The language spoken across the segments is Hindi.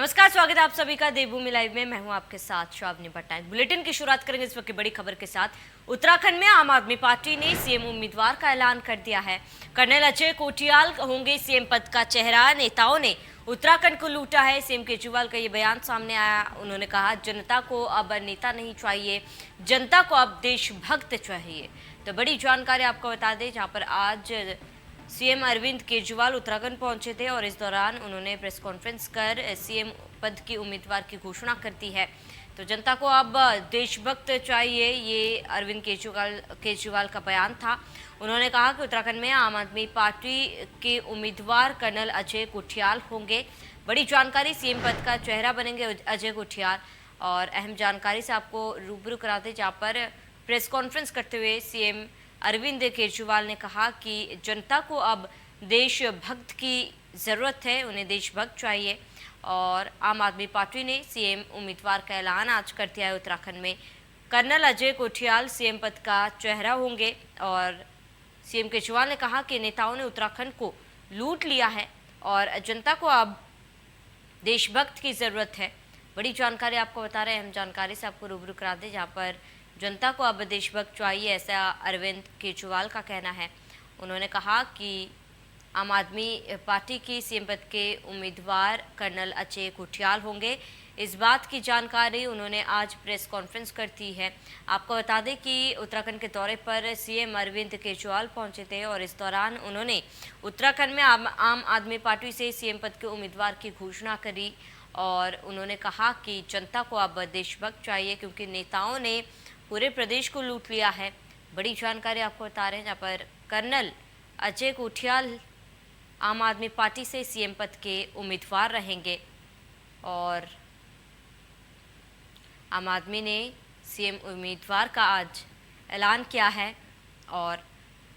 नमस्कार, स्वागत है आप सभी का देवभूमि लाइव में। मैं हूं आपके साथ श्रावणी पटनायक। बुलेटिन की शुरुआत करेंगे इस वक्त की बड़ी खबर के साथ। उत्तराखंड में आम आदमी पार्टी ने सीएम उम्मीदवार का ऐलान कर दिया है। कर्नल अजय कोठियाल होंगे सीएम पद का चेहरा। नेताओं ने उत्तराखंड को लूटा है, सीएम केजरीवाल का ये बयान सामने आया। उन्होंने कहा, जनता को अब नेता नहीं चाहिए, जनता को अब देशभक्त चाहिए। तो बड़ी जानकारी आपको बता दें, जहाँ पर आज सीएम अरविंद केजरीवाल उत्तराखंड पहुंचे थे और इस दौरान उन्होंने प्रेस कॉन्फ्रेंस कर सीएम पद की उम्मीदवार की घोषणा कर दी है। तो जनता को अब देशभक्त चाहिए, ये अरविंद केजरीवाल का बयान था। उन्होंने कहा कि उत्तराखंड में आम आदमी पार्टी के उम्मीदवार कर्नल अजय कोठियाल होंगे। बड़ी जानकारी, सीएम पद का चेहरा बनेंगे अजय कोठियाल। और अहम जानकारी से आपको रूबरू कराते, जहाँ पर प्रेस कॉन्फ्रेंस करते हुए सीएम अरविंद केजरीवाल ने कहा कि जनता को अब देशभक्त की ज़रूरत है, उन्हें देशभक्त चाहिए। और आम आदमी पार्टी ने सीएम उम्मीदवार का ऐलान आज कर दिया है। उत्तराखंड में कर्नल अजय कोठियाल सीएम पद का चेहरा होंगे। और सीएम केजरीवाल ने कहा कि नेताओं ने उत्तराखंड को लूट लिया है और जनता को अब देशभक्त की ज़रूरत है। बड़ी जानकारी आपको बता रहे हैं, हम जानकारी से आपको रूबरू करा दें, जहाँ पर जनता को अब देशभक्त चाहिए, ऐसा अरविंद केजरीवाल का कहना है। उन्होंने कहा कि आम आदमी पार्टी की सीएम पद के उम्मीदवार कर्नल अजय कोठियाल होंगे। इस बात की जानकारी उन्होंने आज प्रेस कॉन्फ्रेंस कर दी है। आपको बता दें कि उत्तराखंड के दौरे पर सीएम अरविंद केजरीवाल पहुंचे थे और इस दौरान उन्होंने उत्तराखंड में आम आदमी पार्टी से सीएम पद के उम्मीदवार की घोषणा करी। और उन्होंने कहा कि जनता को अब देशभक्त चाहिए, क्योंकि नेताओं ने पूरे प्रदेश को लूट लिया है। बड़ी जानकारी आपको बता रहे हैं, जहाँ पर कर्नल अजय कोठियाल आम आदमी पार्टी से सीएम पद के उम्मीदवार रहेंगे। और आम आदमी ने सीएम उम्मीदवार का आज ऐलान किया है और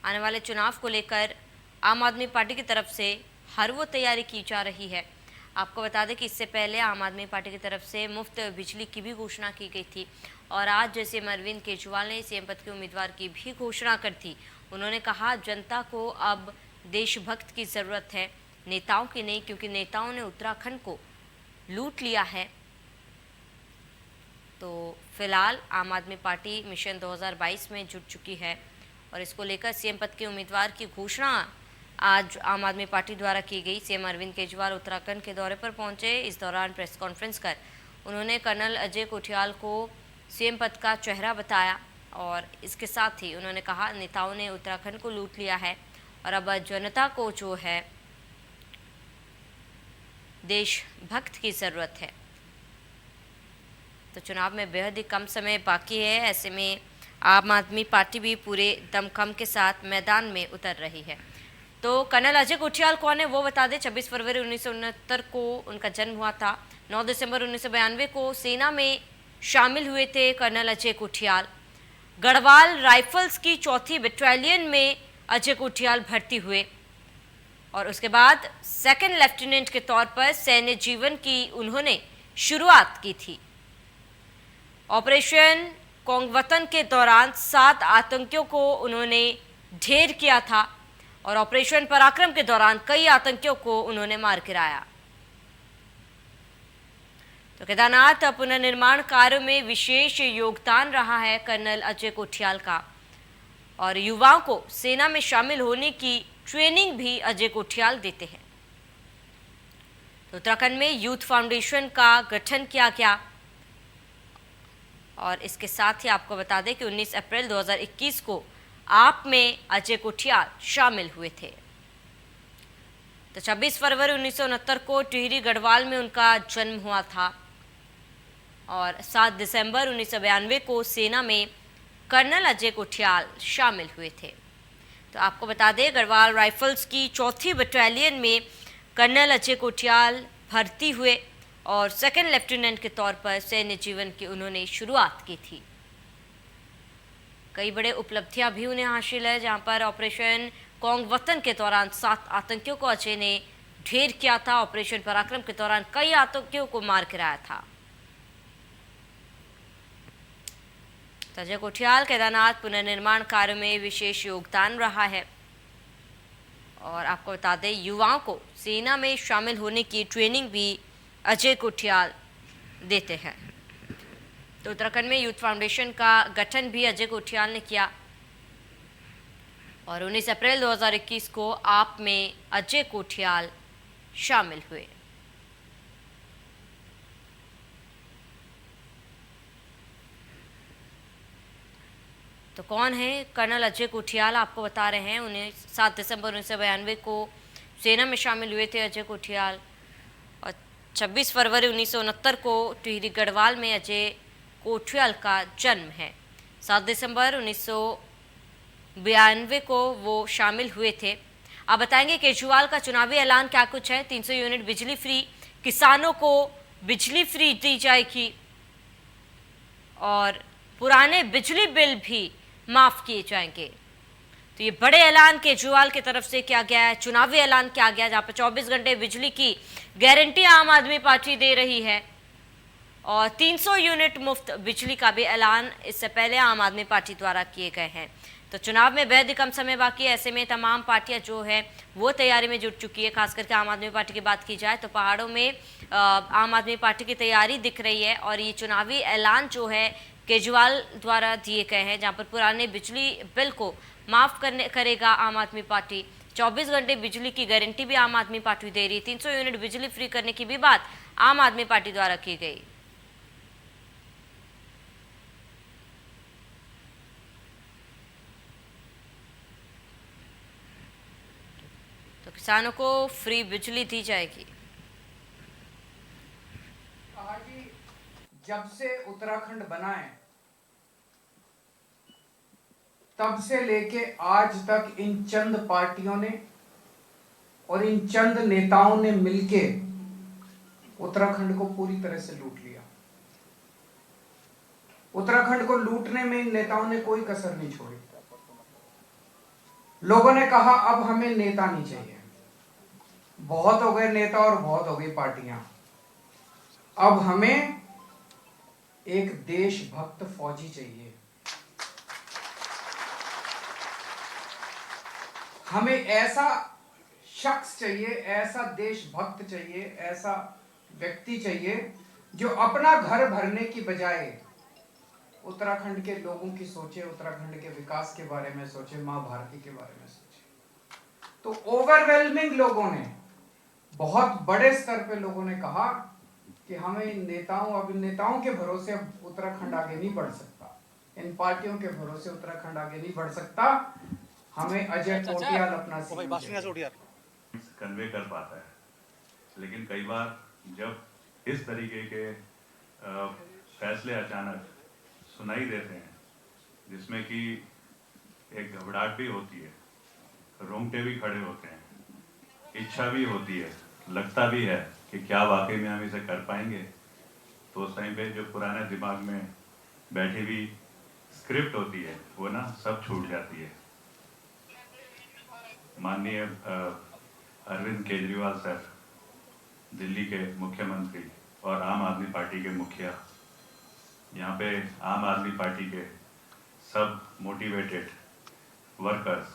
आने वाले चुनाव को लेकर आम आदमी पार्टी की तरफ से हर वो तैयारी की जा रही है। आपको बता दें कि इससे पहले आम आदमी पार्टी की तरफ से मुफ्त बिजली की भी घोषणा की गई थी और आज सीएम अरविंद केजरीवाल ने सीएम पद के उम्मीदवार की भी घोषणा कर दी। उन्होंने कहा, जनता को अब देशभक्त की ज़रूरत है, नेताओं की नहीं, क्योंकि नेताओं ने उत्तराखंड को लूट लिया है। तो फिलहाल आम आदमी पार्टी मिशन 2022 में जुट चुकी है और इसको लेकर सीएम पद के उम्मीदवार की घोषणा आज आम आदमी पार्टी द्वारा की गई। सीएम अरविंद केजरीवाल उत्तराखंड के दौरे पर पहुंचे। इस दौरान प्रेस कॉन्फ्रेंस कर उन्होंने कर्नल अजय कोठियाल को सीएम पद का चेहरा बताया और इसके साथ ही उन्होंने कहा, नेताओं ने उत्तराखंड को लूट लिया है और अब जनता को जो है देशभक्त की ज़रूरत है। तो चुनाव में बेहद ही कम समय बाकी है, ऐसे में आम आदमी पार्टी भी पूरे दमखम के साथ मैदान में उतर रही है। तो कर्नल अजय कोठियाल कौन है वो बता दें। 26 फरवरी 1969 को उनका जन्म हुआ था। 9 दिसंबर 1992 को सेना में शामिल हुए थे कर्नल अजय कोठियाल। गढ़वाल राइफल्स की 4th बटालियन में अजय कोठियाल भर्ती हुए और उसके बाद 2nd लेफ्टिनेंट के तौर पर सैन्य जीवन की उन्होंने शुरुआत की थी। ऑपरेशन कोंगवतन के दौरान 7 आतंकियों को उन्होंने ढेर किया था और ऑपरेशन पराक्रम के दौरान कई आतंकियों को उन्होंने मार गिराया। तो केदारनाथ पुनर्निर्माण कार्य में विशेष योगदान रहा है कर्नल अजय कोठियाल का और युवाओं को सेना में शामिल होने की ट्रेनिंग भी अजय कोठियाल देते हैं। तो उत्तराखंड में यूथ फाउंडेशन का गठन किया गया और इसके साथ ही आपको बता दें कि 19 अप्रैल 2021 को आप में अजय कोठियाल शामिल हुए थे। तो 26 फरवरी 1969 को टिहरी गढ़वाल में उनका जन्म हुआ था और 7 दिसंबर 1992 को सेना में कर्नल अजय कोठियाल शामिल हुए थे। तो आपको बता दें, गढ़वाल राइफल्स की 4th बटालियन में कर्नल अजय कोठियाल भर्ती हुए और 2nd लेफ्टिनेंट के तौर पर सैन्य जीवन की उन्होंने शुरुआत की थी। कई बड़े उपलब्धियां भी उन्हें हासिल है, जहां पर ऑपरेशन कोंगवतन के दौरान 7 आतंकियों को अजय ने ढेर किया था। ऑपरेशन पराक्रम के दौरान कई आतंकियों को मार गिराया था। अजय कोठियाल केदारनाथ पुनर्निर्माण कार्य में विशेष योगदान रहा है और आपको बता दें, युवाओं को सेना में शामिल होने की ट्रेनिंग भी अजय कोठियाल देते हैं। तो उत्तराखंड में यूथ फाउंडेशन का गठन भी अजय कोठियाल ने किया और 19 अप्रैल 2021 को आप में अजय कोठियाल शामिल हुए। तो कौन है कर्नल अजय कोठियाल, आपको बता रहे हैं। 7 दिसंबर 1992 को सेना में शामिल हुए थे अजय कोठियाल और 26 फरवरी 1969 को टिहरी गढ़वाल में अजय कोठियाल का जन्म है। 7 दिसंबर 1992 को वो शामिल हुए थे। आप बताएंगे केजरीवाल का चुनावी ऐलान क्या कुछ है। 300 यूनिट बिजली फ्री, किसानों को बिजली फ्री दी जाएगी और पुराने बिजली बिल भी माफ किए जाएंगे। तो ये बड़े ऐलान केजरीवाल की तरफ से किया गया है, चुनावी ऐलान किया गया जहां पर 24 घंटे बिजली की गारंटी आम आदमी पार्टी दे रही है और 300 यूनिट मुफ्त बिजली का भी ऐलान इससे पहले आम आदमी पार्टी द्वारा किए गए हैं। तो चुनाव में बेहद ही कम समय बाकी है, ऐसे में तमाम पार्टियां जो है वो तैयारी में जुट चुकी है। खास करके आम आदमी पार्टी की बात की जाए तो पहाड़ों में आम आदमी पार्टी की तैयारी दिख रही है और ये चुनावी ऐलान जो है केजरीवाल द्वारा दिए गए हैं जहां पर पुराने बिजली बिल को माफ करेगा आम आदमी पार्टी। 24 घंटे बिजली की गारंटी भी आम आदमी पार्टी दे रही है। 300 यूनिट बिजली फ्री करने की भी बात आम आदमी पार्टी द्वारा की गई। तो किसानों को फ्री बिजली दी जाएगी। कहा कि जब से उत्तराखंड बना है तब से लेके आज तक इन चंद पार्टियों ने और इन चंद नेताओं ने मिलके उत्तराखंड को पूरी तरह से लूट लिया। उत्तराखंड को लूटने में इन नेताओं ने कोई कसर नहीं छोड़ी। लोगों ने कहा अब हमें नेता नहीं चाहिए, बहुत हो गए नेता और बहुत हो गई पार्टियां, अब हमें एक देशभक्त फौजी चाहिए, हमें ऐसा शख्स चाहिए, ऐसा देशभक्त चाहिए, ऐसा व्यक्ति चाहिए जो अपना घर भरने की बजाय उत्तराखंड के लोगों की सोचे, उत्तराखंड के विकास के बारे में सोचे, मां भारती के बारे में सोचे। तो ओवरवेलमिंग लोगों ने, बहुत बड़े स्तर पे लोगों ने कहा कि हमें इन नेताओं के भरोसे अब उत्तराखंड आगे नहीं बढ़ सकता, इन पार्टियों के भरोसे उत्तराखंड आगे नहीं बढ़ सकता, हमें अजय कोठियाल अपना कन्वे कर पाता है। लेकिन कई बार जब इस तरीके के फैसले अचानक सुनाई देते हैं जिसमें कि एक घबराहट भी होती है, रोंगटे भी खड़े होते हैं, इच्छा भी होती है, लगता भी है कि क्या वाकई में हम इसे कर पाएंगे, तो उस टाइम पे जो पुराने दिमाग में बैठी हुई स्क्रिप्ट होती है वो ना सब छूट जाती है। माननीय अरविंद केजरीवाल सर, दिल्ली के मुख्यमंत्री और आम आदमी पार्टी के मुखिया, यहाँ पे आम आदमी पार्टी के सब मोटिवेटेड वर्कर्स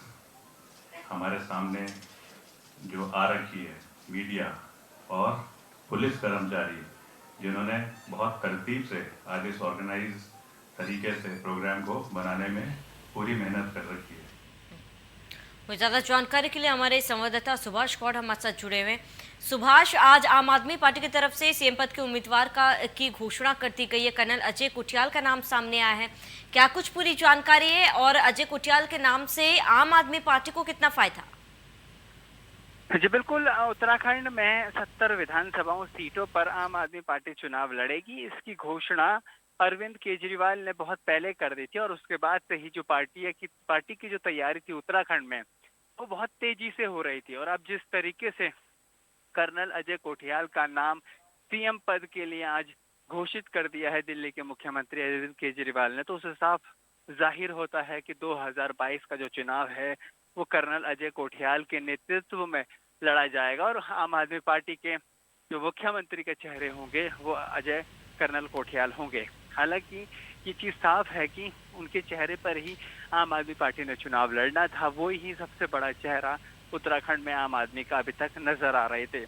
हमारे सामने जो आ रखी है, मीडिया और पुलिस कर्मचारी जिन्होंने बहुत तरतीब से आज इस ऑर्गेनाइज तरीके से प्रोग्राम को बनाने में पूरी मेहनत कर रखी है। ज़्यादा जानकारी के लिए हमारे संवाददाता सुभाष कौड़ हमारे साथ जुड़े हुए हैं। सुभाष, आज आम आदमी पार्टी की तरफ से सीएम पद के उम्मीदवार की घोषणा कर दी गई है। कर्नल अजय कोठियाल का नाम सामने आया है, क्या कुछ पूरी जानकारी है और अजय कोठियाल के नाम से आम आदमी पार्टी को कितना फायदा? जी बिल्कुल, उत्तराखंड में 70 विधानसभाओं सीटों पर आम आदमी पार्टी चुनाव लड़ेगी। इसकी घोषणा अरविंद केजरीवाल ने बहुत पहले कर दी थी और उसके बाद से ही जो पार्टी की जो तैयारी थी उत्तराखंड में वो बहुत तेजी से हो रही थी। और अब जिस तरीके से कर्नल अजय कोठियाल का नाम सीएम पद के लिए आज घोषित कर दिया है दिल्ली के मुख्यमंत्री अरविंद केजरीवाल ने, तो उससे साफ जाहिर होता है कि 2022 का जो चुनाव है वो कर्नल अजय कोठियाल के नेतृत्व में लड़ा जाएगा और आम आदमी पार्टी के जो मुख्यमंत्री के चेहरे होंगे वो अजय कर्नल कोठियाल होंगे। हालांकि ये चीज साफ है कि उनके चेहरे पर ही आम आदमी पार्टी ने चुनाव लड़ना था, वो ही सबसे बड़ा चेहरा उत्तराखंड में आम आदमी का अभी तक नजर आ रहे थे।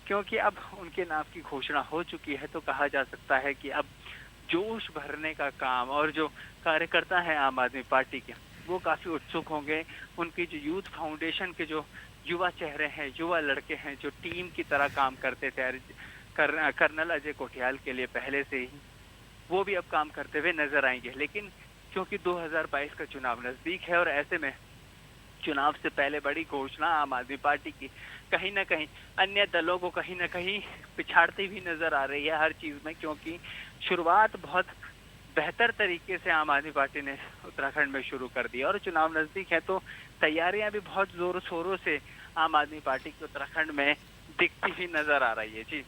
क्योंकि अब उनके नाम की घोषणा हो चुकी है, तो कहा जा सकता है कि अब जोश भरने का काम, और जो कार्यकर्ता हैं आम आदमी पार्टी के, वो काफ़ी उत्सुक होंगे। उनकी जो यूथ फाउंडेशन के जो युवा चेहरे हैं, युवा लड़के हैं, जो टीम की तरह काम करते थे कर्नल अजय कोठियाल के लिए पहले से ही, वो भी अब काम करते हुए नजर आएंगे। लेकिन क्योंकि 2022 का चुनाव नजदीक है और ऐसे में चुनाव से पहले बड़ी घोषणा आम आदमी पार्टी की कहीं ना कहीं अन्य दलों को कहीं ना कहीं पिछाड़ती हुई नजर आ रही है हर चीज में, क्योंकि शुरुआत बहुत बेहतर तरीके से आम आदमी पार्टी ने उत्तराखंड में शुरू कर दी और चुनाव नजदीक है तो तैयारियां भी बहुत जोरों शोरों से आम आदमी पार्टी की उत्तराखंड में दिखती हुई नजर आ रही है।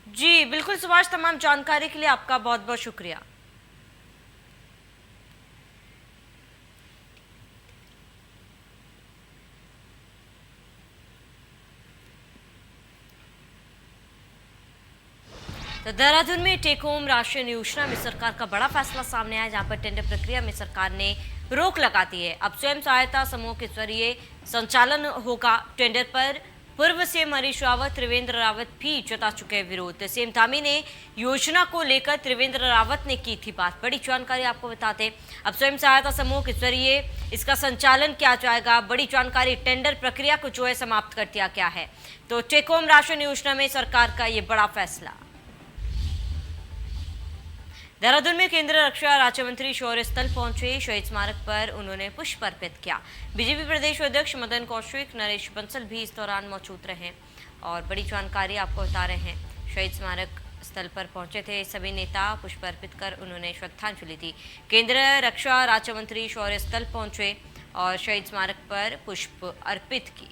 जी बिल्कुल सुभाष, तमाम जानकारी के लिए आपका बहुत बहुत शुक्रिया। तो देहरादून में टेक होम राशन योजना में सरकार का बड़ा फैसला सामने आया, जहां पर टेंडर प्रक्रिया में सरकार ने रोक लगा दी है। अब स्वयं सहायता समूह के जरिए संचालन होगा। टेंडर पर पूर्व सीएम हरीश रावत, त्रिवेंद्र रावत भी जता चुके हैं विरोध। सीएम धामी ने योजना को लेकर त्रिवेंद्र रावत ने की थी बात। बड़ी जानकारी आपको बताते, अब स्वयं सहायता समूह के जरिए इसका संचालन किया जाएगा। बड़ी जानकारी, टेंडर प्रक्रिया को जो है समाप्त कर दिया गया है। तो टेक होम राशन योजना में सरकार का ये बड़ा फैसला। देहरादून में केंद्रीय रक्षा राज्य मंत्री शौर्य स्थल पहुंचे। शहीद स्मारक पर उन्होंने पुष्प अर्पित किया। बीजेपी प्रदेश अध्यक्ष मदन कौशिक, नरेश बंसल भी इस दौरान मौजूद रहे और बड़ी जानकारी आपको बता रहे हैं। शहीद स्मारक स्थल पर पहुंचे थे सभी नेता, पुष्प अर्पित कर उन्होंने श्रद्धांजलि दी। केंद्रीय रक्षा राज्य मंत्री शौर्य स्थल पहुंचे और शहीद स्मारक पर पुष्प अर्पित की।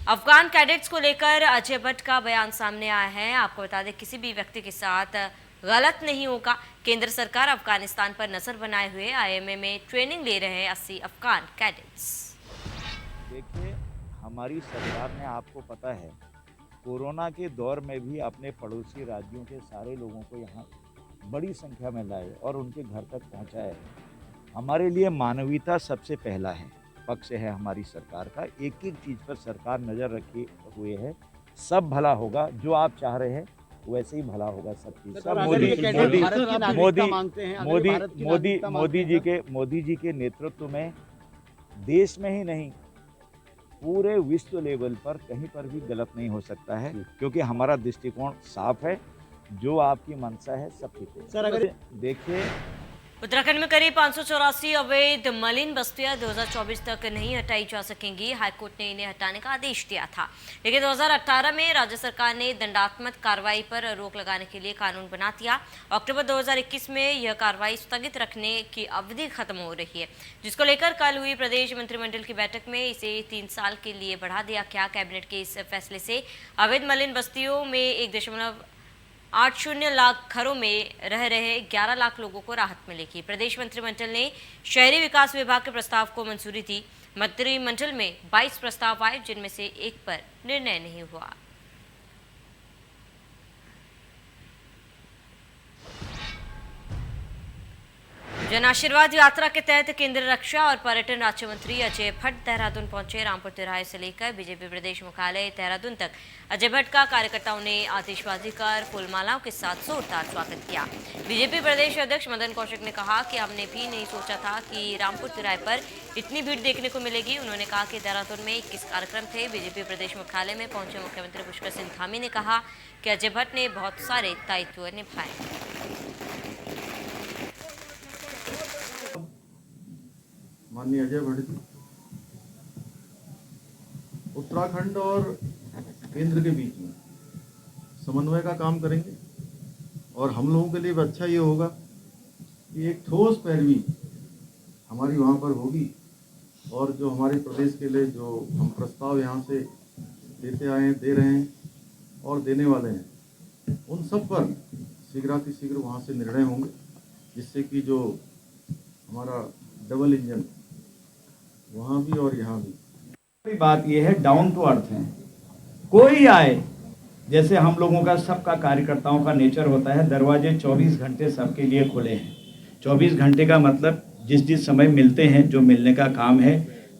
अफगान कैडेट्स को लेकर अजय भट्ट का बयान सामने आया है। आपको बता दें, किसी भी व्यक्ति के साथ गलत नहीं होगा। केंद्र सरकार अफगानिस्तान पर नजर बनाए हुए आईएमए में ट्रेनिंग ले रहे हैं 80 अफगान कैडेट्स। देखिए, हमारी सरकार ने, आपको पता है, कोरोना के दौर में भी अपने पड़ोसी राज्यों के सारे लोगों को यहाँ बड़ी संख्या में लाए और उनके घर तक पहुँचाए। हमारे लिए मानवीयता सबसे पहला है, पक्ष है हमारी सरकार का। एक एक चीज़ पर सरकार नज़र रखे हुए है। सब भला होगा, जो आप चाह रहे हैं वैसे ही भला होगा सब चीज़। सब मोदी जी के नेतृत्व में देश में ही नहीं, पूरे विश्व लेवल पर कहीं पर भी गलत नहीं हो सकता है, क्योंकि हमारा दृष्टिकोण साफ है। जो आपकी मंशा है सब ठीक है। सर, अगर देखिए, उत्तराखंड में करीब 584 अवैध मलिन बस्तियां 2024 तक नहीं हटाई जा सकेंगी। हाईकोर्ट ने इन्हें हटाने का आदेश दिया था, लेकिन 2018 में राज्य सरकार ने दंडात्मक कार्रवाई पर रोक लगाने के लिए कानून बना दिया। अक्टूबर 2021 में यह कार्रवाई स्थगित रखने की अवधि खत्म हो रही है, जिसको लेकर कल हुई प्रदेश मंत्रिमंडल की बैठक में इसे 3 साल के लिए बढ़ा दिया गया। कैबिनेट के इस फैसले से अवैध मलिन बस्तियों में 1.80 लाख घरों में रह रहे 11 लाख लोगों को राहत मिलेगी। प्रदेश मंत्रिमंडल ने शहरी विकास विभाग के प्रस्ताव को मंजूरी दी। मंत्रिमंडल में 22 प्रस्ताव आए, जिनमें से एक पर निर्णय नहीं हुआ। जन आशीर्वाद यात्रा के तहत केंद्रीय रक्षा और पर्यटन राज्य मंत्री अजय भट्ट देहरादून पहुंचे। रामपुर तिराहे से लेकर बीजेपी प्रदेश मुख्यालय देहरादून तक अजय भट्ट का कार्यकर्ताओं ने आतिशबाजी कर फूलमालाओं के साथ जोरदार स्वागत किया। बीजेपी प्रदेश अध्यक्ष मदन कौशिक ने कहा कि हमने भी नहीं सोचा था कि रामपुर तिराहे पर इतनी भीड़ देखने को मिलेगी। उन्होंने कहा कि देहरादून में 21 कार्यक्रम थे। बीजेपी प्रदेश मुख्यालय में पहुंचे मुख्यमंत्री पुष्कर सिंह धामी ने कहा कि अजय भट्ट ने बहुत सारे दायित्व निभाए। माननीय अजय भट्ट जी उत्तराखंड और केंद्र के बीच में समन्वय का काम करेंगे और हम लोगों के लिए भी अच्छा ये होगा कि एक ठोस पैरवी हमारी वहाँ पर होगी और जो हमारे प्रदेश के लिए जो हम प्रस्ताव यहाँ से देते आए हैं, दे रहे हैं और देने वाले हैं, उन सब पर शीघ्रातिशीघ्र वहाँ से निर्णय होंगे, जिससे कि जो हमारा डबल इंजन वहाँ भी और यहाँ भी। बात यह है, डाउन टू अर्थ है। कोई आए, जैसे हम लोगों का सबका कार्यकर्ताओं का नेचर होता है, दरवाजे 24 घंटे सबके लिए खुले हैं। 24 घंटे का मतलब जिस जिस समय मिलते हैं, जो मिलने का काम है,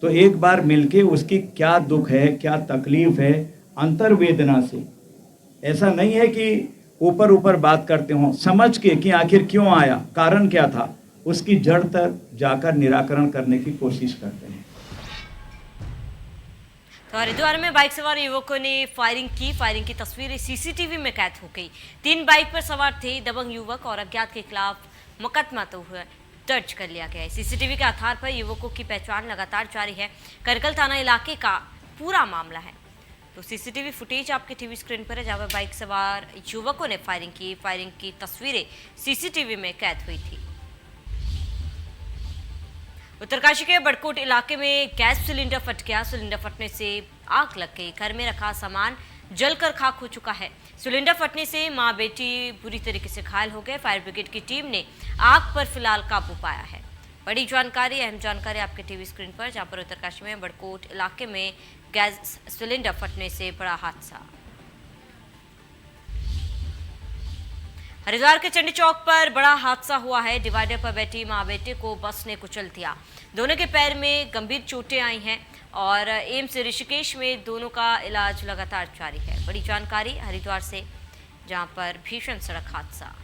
तो एक बार मिलके उसकी क्या दुख है, क्या तकलीफ है, अंतर्वेदना से, ऐसा नहीं है कि ऊपर ऊपर बात करते हों, समझ के कि आखिर क्यों आया, कारण क्या था, उसकी जड़ तक जाकर निराकरण करने की कोशिश करते हैं। तो हरिद्वार में बाइक सवार युवकों ने फायरिंग की तस्वीरें सीसीटीवी में कैद हो गई। 3 बाइक पर सवार थे दबंग युवक और अज्ञात के खिलाफ मुकदमा तो हुआ दर्ज कर लिया गया है। सीसीटीवी के आधार पर युवकों की पहचान लगातार जारी है। करकल थाना इलाके का पूरा मामला है। तो सीसीटीवी फुटेज आपके टीवी स्क्रीन पर है, जहां पर बाइक सवार युवकों ने फायरिंग की तस्वीरें सीसीटीवी में कैद हुई थी। उत्तरकाशी के बड़कोट इलाके में गैस सिलेंडर फट गया। सिलेंडर फटने से आग लग गई। घर में रखा सामान जलकर खाक हो चुका है। सिलेंडर फटने से मां बेटी बुरी तरीके से घायल हो गए। फायर ब्रिगेड की टीम ने आग पर फिलहाल काबू पाया है। बड़ी जानकारी, अहम जानकारी आपके टीवी स्क्रीन पर, जहां पर उत्तरकाशी में बड़कोट इलाके में गैस सिलेंडर फटने से बड़ा हादसा। हरिद्वार के चंडी चौक पर बड़ा हादसा हुआ है। डिवाइडर पर बैठी मां बेटे को बस ने कुचल दिया। दोनों के पैर में गंभीर चोटें आई हैं और एम्स ऋषिकेश में दोनों का इलाज लगातार जारी है। बड़ी जानकारी हरिद्वार से, जहां पर भीषण सड़क हादसा।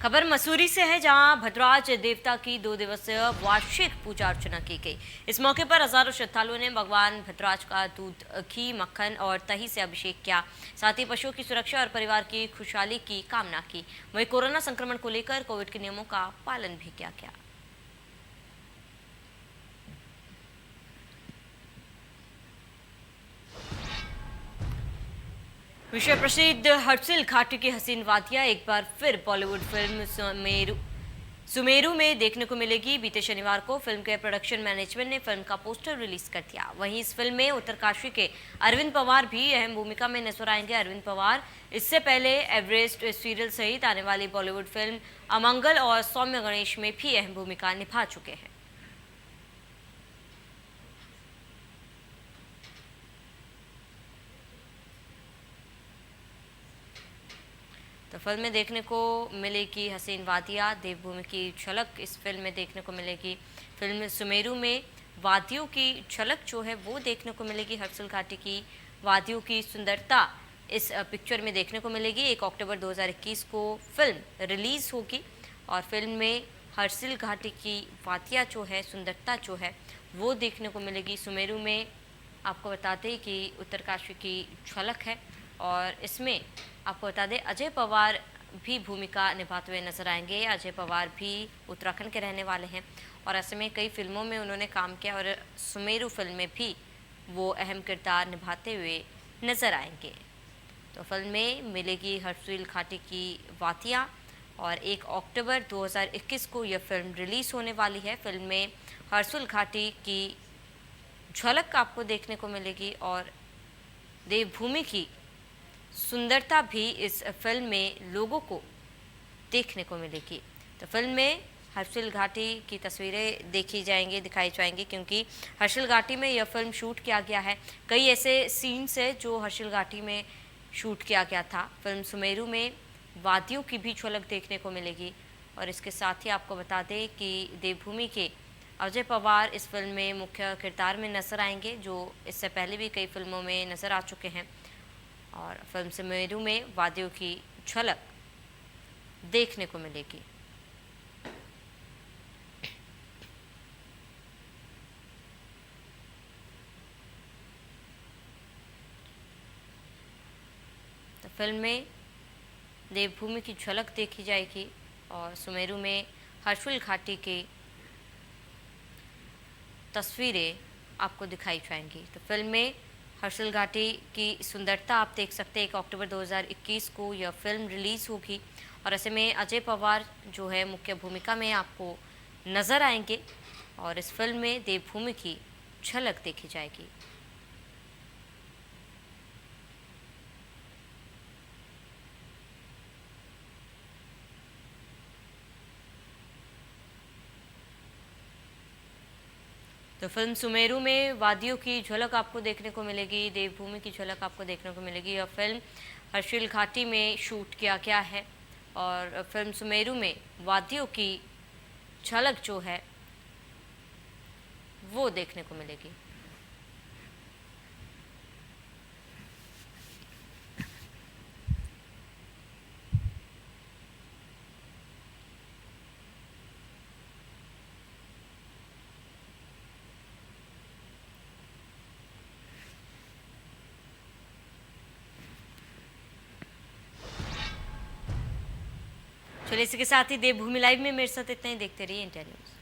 खबर मसूरी से है, जहां भद्राज देवता की 2 दिवसीय वार्षिक पूजा अर्चना की गई। इस मौके पर हजारों श्रद्धालुओं ने भगवान भद्राज का दूध, घी, मक्खन और दही से अभिषेक किया। साथ ही पशुओं की सुरक्षा और परिवार की खुशहाली की कामना की। वहीं कोरोना संक्रमण को लेकर कोविड के नियमों का पालन भी किया गया। विश्व प्रसिद्ध हर्सिल घाटी की हसीन वादियां एक बार फिर बॉलीवुड फिल्म सुमेरु में देखने को मिलेगी। बीते शनिवार को फिल्म के प्रोडक्शन मैनेजमेंट ने फिल्म का पोस्टर रिलीज कर दिया। वहीं इस फिल्म में उत्तरकाशी के अरविंद पवार भी अहम भूमिका में नजर आएंगे। अरविंद पवार इससे पहले एवरेस्ट सीरियल सहित आने वाली बॉलीवुड फिल्म अमंगल और सौम्य गणेश में भी अहम भूमिका निभा चुके हैं। तो फिल्म में देखने को मिलेगी हसीन वादियाँ, देवभूमि की झलक इस फिल्म में देखने को मिलेगी। फिल्म सुमेरु में वादियों की झलक जो है वो देखने को मिलेगी। हर्सिल घाटी की वादियों की सुंदरता इस पिक्चर में देखने को मिलेगी। 1 अक्टूबर 2021 को फिल्म रिलीज़ होगी और फिल्म में हर्सिल घाटी की वादियाँ जो है, सुंदरता जो है वो देखने को मिलेगी। सुमेरु में आपको बता दें कि उत्तरकाशी की झलक है और इसमें आपको बता दें अजय पवार भी भूमिका निभाते हुए नजर आएंगे। अजय पवार भी उत्तराखंड के रहने वाले हैं और ऐसे में कई फिल्मों में उन्होंने काम किया और सुमेरु फिल्म में भी वो अहम किरदार निभाते हुए नजर आएंगे। तो फिल्म में मिलेगी हर्सिल घाटी की वादियाँ और 1 अक्टूबर 2021 को यह फिल्म रिलीज़ होने वाली है। फिल्म में हर्सिल घाटी की झलक आपको देखने को मिलेगी और देवभूमि की सुंदरता भी इस फिल्म में लोगों को देखने को मिलेगी। तो फिल्म में हर्सिल घाटी की तस्वीरें दिखाई जाएंगी क्योंकि हर्सिल घाटी में यह फिल्म शूट किया गया है। कई ऐसे सीन्स है जो हर्सिल घाटी में शूट किया गया था। फिल्म सुमेरु में वादियों की भी झलक देखने को मिलेगी और इसके साथ ही आपको बता दें कि देवभूमि के अजय पवार इस फिल्म में मुख्य किरदार में नजर आएंगे, जो इससे पहले भी कई फिल्मों में नजर आ चुके हैं और फिल्म सुमेरु में वादियों की झलक देखने को मिलेगी। तो फिल्म में देवभूमि की झलक देखी जाएगी और सुमेरु में हर्सिल घाटी की तस्वीरें आपको दिखाई जाएंगी। तो फिल्म में हर्सिल घाटी की सुंदरता आप देख सकते हैं। 1 अक्टूबर 2021 को यह फिल्म रिलीज़ होगी और ऐसे में अजय पवार जो है मुख्य भूमिका में आपको नज़र आएंगे और इस फिल्म में देवभूमि की झलक देखी जाएगी। तो फिल्म सुमेरु में वादियों की झलक आपको देखने को मिलेगी, देवभूमि की झलक आपको देखने को मिलेगी। यह फिल्म हर्सिल घाटी में शूट किया गया है और फिल्म सुमेरु में वादियों की झलक जो है वो देखने को मिलेगी। चलिए इसी के साथ ही देवभूमि लाइव में मेरे साथ इतना ही। देखते रहिए इंडिया न्यूज।